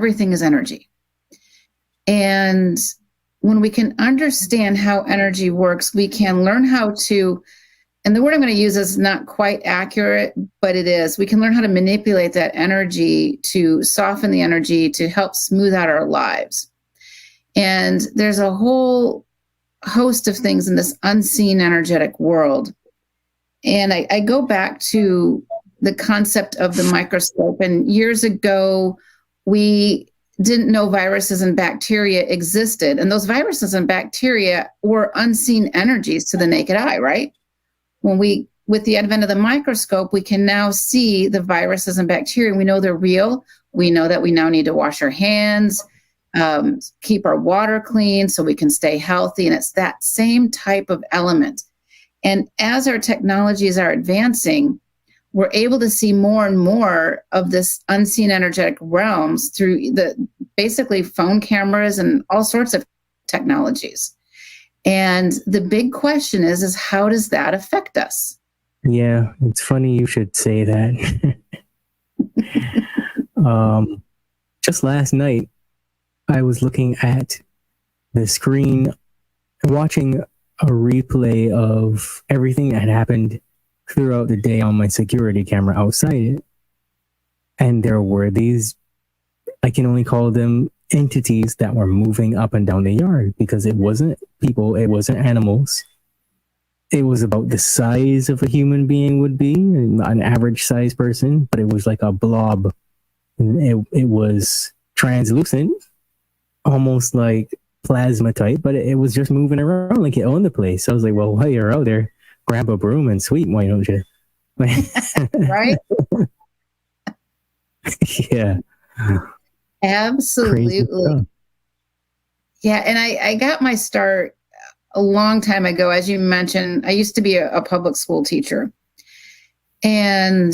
everything is energy. And when we can understand how energy works, we can learn how to, and the word I'm going to use is not quite accurate, but it is. We can learn how to manipulate that energy, to soften the energy, to help smooth out our lives. And there's a whole host of things in this unseen energetic world. And I go back to the concept of the microscope. And years ago, we didn't know viruses and bacteria existed. And those viruses and bacteria were unseen energies to the naked eye, right? With the advent of the microscope, we can now see the viruses and bacteria. We know they're real. We know that we now need to wash our hands, keep our water clean so we can stay healthy. And it's that same type of element. And as our technologies are advancing, we're able to see more and more of this unseen energetic realms through the basically phone cameras and all sorts of technologies. And the big question is how does that affect us? Yeah, it's funny you should say that. Just last night, I was looking at the screen, watching a replay of everything that had happened throughout the day on my security camera outside it. And there were these, I can only call them entities that were moving up and down the yard, because it wasn't people, it wasn't animals. It was about the size of a human being would be, an average size person, but it was like a blob. And it was translucent, almost like plasma type, but it was just moving around like it owned the place. So I was like, well, while you're out there, grab a broom and sweep, why don't you? Right? Yeah. Absolutely. Yeah. And I got my start a long time ago. As you mentioned, I used to be a public school teacher. And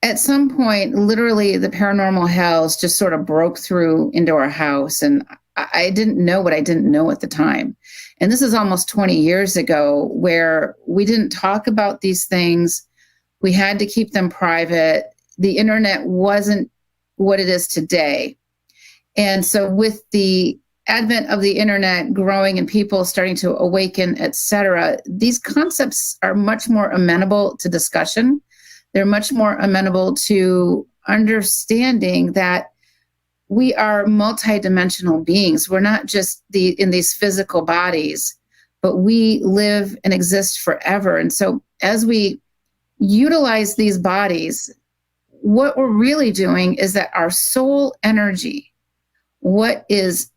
at some point, literally the paranormal hells just sort of broke through into our house. And I didn't know what I didn't know at the time. And this is almost 20 years ago, where we didn't talk about these things. We had to keep them private. The internet wasn't what it is today. And so with the advent of the internet growing and people starting to awaken, et cetera, these concepts are much more amenable to discussion. They're much more amenable to understanding that we are multidimensional beings. We're not just in these physical bodies, but we live and exist forever. And so as we utilize these bodies, what we're really doing is that our soul energy, what is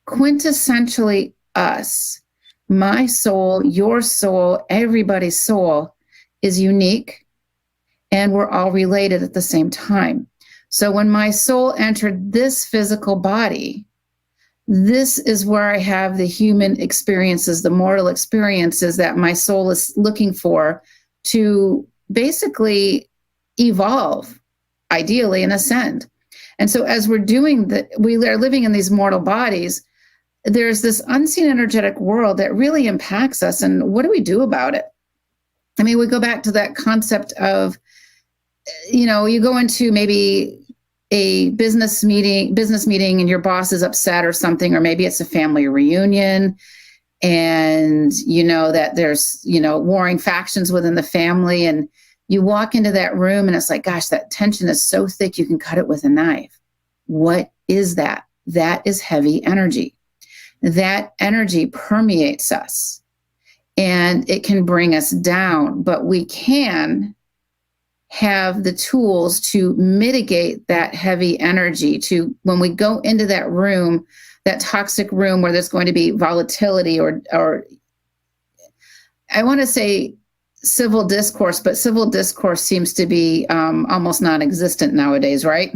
quintessentially us, my soul, your soul, everybody's soul, is unique, and we're all related at the same time. So when my soul entered this physical body, this is where I have the human experiences, the mortal experiences that my soul is looking for to basically evolve, ideally, and ascend. And so as we're doing that, we are living in these mortal bodies, there's this unseen energetic world that really impacts us. And what do we do about it? I mean, we go back to that concept of, you go into maybe a business meeting and your boss is upset or something, or maybe it's a family reunion and you know that there's, warring factions within the family, and you walk into that room and it's like, gosh, that tension is so thick you can cut it with a knife. What is that? That is heavy energy. That energy permeates us and it can bring us down, but we can have the tools to mitigate that heavy energy, to when we go into that room, that toxic room where there's going to be volatility or I want to say civil discourse, but civil discourse seems to be almost non-existent nowadays, right?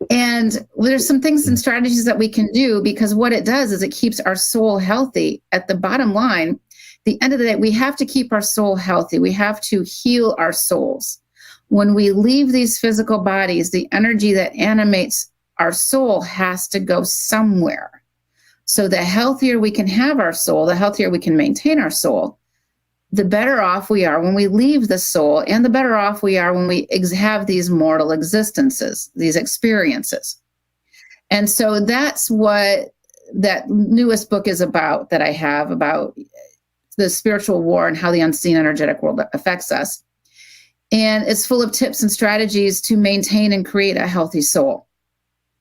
And there's some things and strategies that we can do, because what it does is it keeps our soul healthy. At the bottom line, the end of the day, we have to keep our soul healthy. We have to heal our souls. When we leave these physical bodies, the energy that animates our soul has to go somewhere. So the healthier we can have our soul, the healthier we can maintain our soul, the better off we are when we leave the soul, and the better off we are when we have these mortal existences, these experiences. And so that's what that newest book is about, that I have, about the spiritual war and how the unseen energetic world affects us. And it's full of tips and strategies to maintain and create a healthy soul.